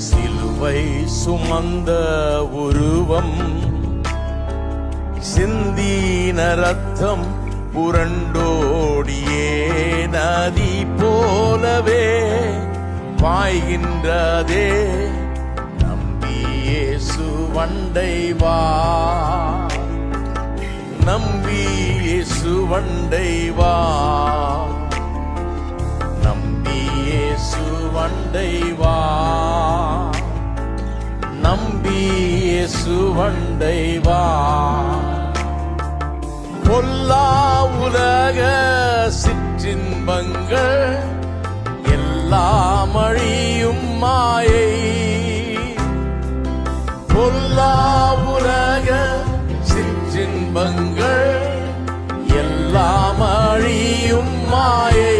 சிலுவை சுமந்த உருவம், சிந்தின ரத்தம் புரண்டோடியே நதி போலவே பாய்கின்றதே. நம்பி இயேசு வண்டை வா, நம்பி இயேசு வண்டை வா, நம்பி இயேசு வண்டை வா, நம்பி இயேசு வண்டை வா. பொல்லா உலக சிற்றின்பங்கள் எல்லாம் அழியும் மாயை, பொல்லா உலக சிற்றின்பங்கள் எல்லாம் அழியும் மாயை.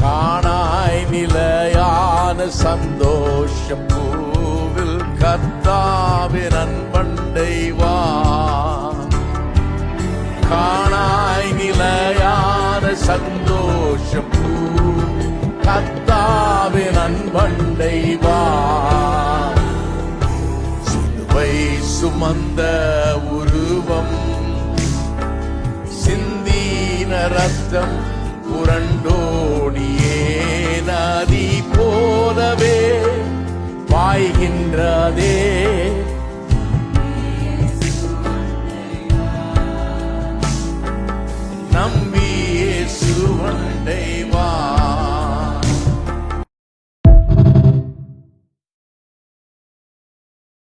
காணாய் நிலையான சந்தோஷம் பூவில் கர்த்தாவின் அன்பண்டை வா, காணாய் நிலையான சந்தோஷம் கர்த்தாவின் அன்பண்டை வா. சிலுவை சுமந்த உருவம், சிந்தின ரத்தம் புரண்டோடியே நதி போலவே பாய்கின்றதே.